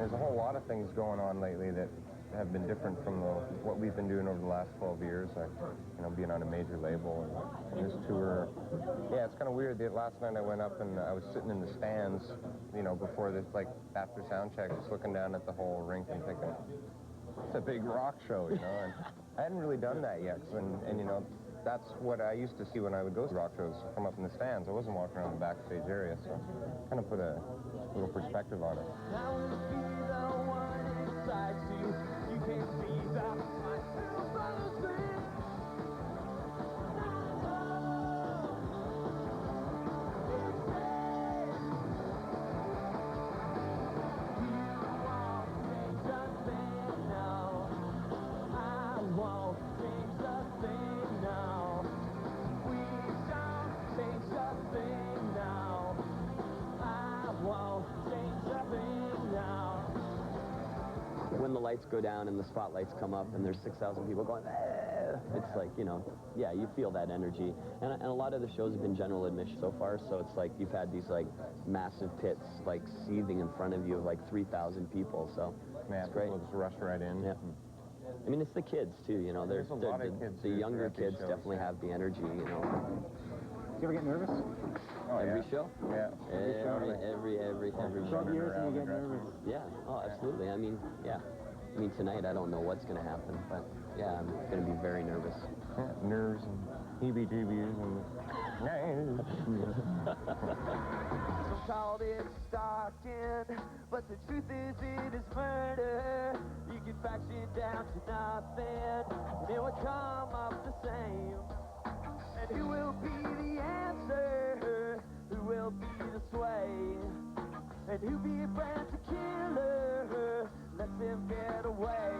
there's a whole lot of things going on lately that have been different from what we've been doing over the last 12 years. Being on a major label and this tour. Yeah, it's kind of weird. Last night I went up and I was sitting in the stands, before this, like after sound check, just looking down at the whole rink and thinking, it's a big rock show, and I hadn't really done that yet. And that's what I used to see when I would go to rock shows, from up in the stands. I wasn't walking around the backstage area, so kind of put a little perspective on it. I will be the one inside you. You can't see that myself on the street. When the lights go down and the spotlights come up and there's 6,000 people going, it's like, yeah, you feel that energy. And a lot of the shows have been general admission so far, so it's like you've had these like massive pits like seething in front of you of like 3,000 people, so man, it's great. People just rush right in. Yeah. I mean, it's the kids too, There's a lot of kids. The younger kids definitely have the energy, Do you ever get nervous? Oh, every show? Yeah. Every Short years and you get nervous. Yeah, oh, absolutely. I mean, yeah. I mean, tonight I don't know what's going to happen, but yeah, I'm going to be very nervous. Yeah, nerves and heebie-jeebies and... Some called it stalking, but the truth is it is murder. You can faction it down to nothing, and it will come up the same. And who will be the answer? Who will be the sway? And who be a friend to killer? Let them get away.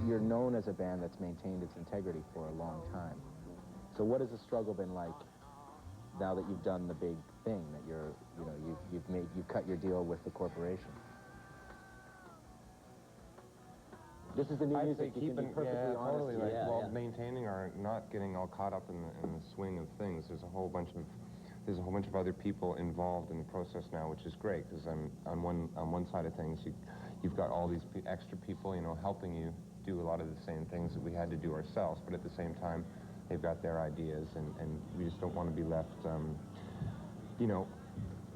You're known as a band that's maintained its integrity for a long time. So what has the struggle been like now that you've done the big thing, that you've cut your deal with the corporation? This is the new music. You can be perfectly honest. Totally. Maintaining our not getting all caught up in the swing of things. There's a whole bunch of other people involved in the process now, which is great, because I'm on one side of things. You've got all these extra people, helping you do a lot of the same things that we had to do ourselves, but at the same time, they've got their ideas, and we just don't want to be left.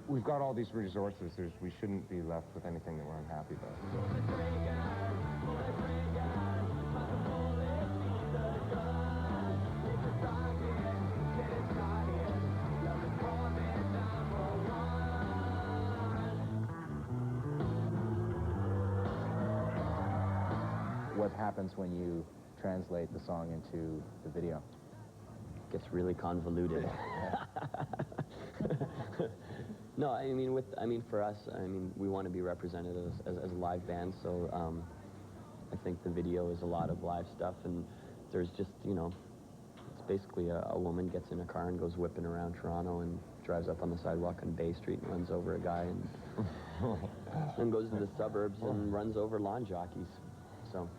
We've got all these resources. We shouldn't be left with anything that we're unhappy about. What happens when you translate the song into the video? It gets really convoluted. No, I mean, for us, we want to be represented as a live band, so I think the video is a lot of live stuff, and there's just, it's basically a woman gets in a car and goes whipping around Toronto and drives up on the sidewalk on Bay Street and runs over a guy, and then goes to the suburbs and runs over lawn jockeys, so.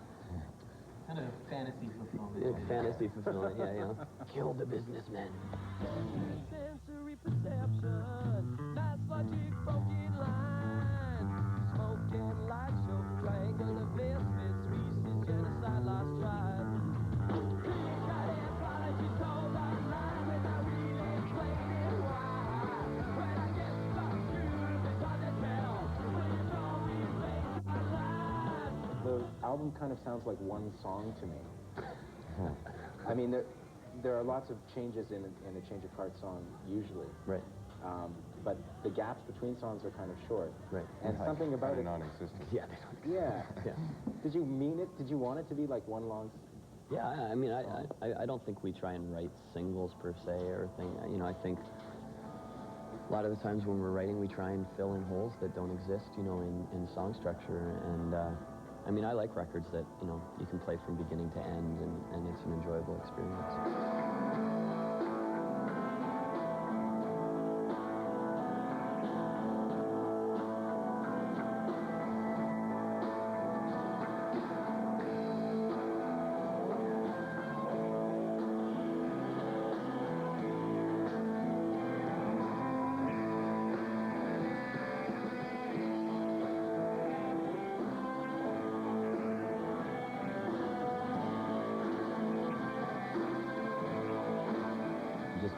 Kind of fantasy fulfillment. Fantasy fulfillment, yeah. Kill the businessmen. Sensory perception, mass logic, broken line. Smoke and light show, triangle of misfits, recent genocide, lost tribe. Pre-cut anthology told online without really explaining why. When I get stuck through, it's hard to tell. When you don't replace my life. The album kind of sounds like one song to me. I mean, there are lots of changes in a change of heart song usually. Right. But the gaps between songs are kind of short. Right. And something about it. Non-existent. Yeah, they don't. Yeah. Did you mean it? Did you want it to be like one long? Yeah, I don't think we try and write singles per se or thing. I think a lot of the times when we're writing, we try and fill in holes that don't exist, in song structure. And I like records that, you can play from beginning to end, and it's an enjoyable experience.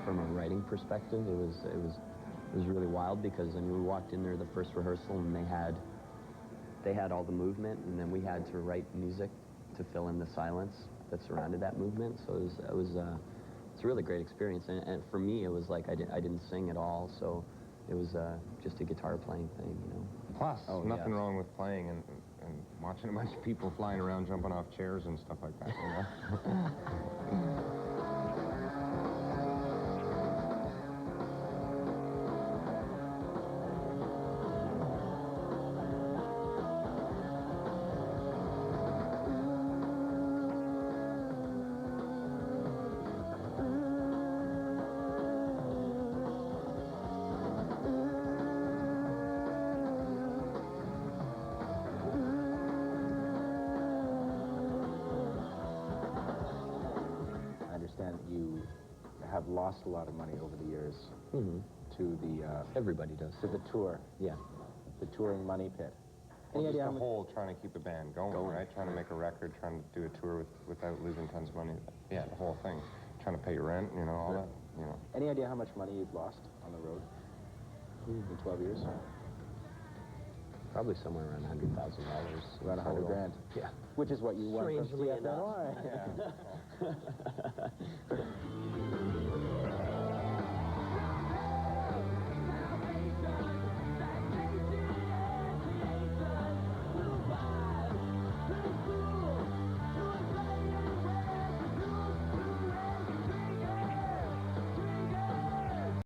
from a writing perspective, it was really wild, because I mean, we walked in there the first rehearsal and they had all the movement, and then we had to write music to fill in the silence that surrounded that movement. So it's a really great experience, and for me it was like I didn't sing at all, so it was just a guitar playing thing, you know. Plus, nothing yes. wrong with playing and watching a bunch of people flying around, jumping off chairs and stuff like that, you know? You have lost a lot of money over the years to the Everybody does. to the tour, Yeah. the touring money pit. Well, Any just idea the how much? whole trying to keep a band going, right? Trying to make a record, trying to do a tour without losing tons of money. Yeah, the whole thing. Trying to pay your rent, you know, all that, you know. Any idea how much money you've lost on the road in 12 years? Probably somewhere around $100,000. Around $100 grand. Yeah. Which is what you want from Strangely enough. CFNY. Yeah.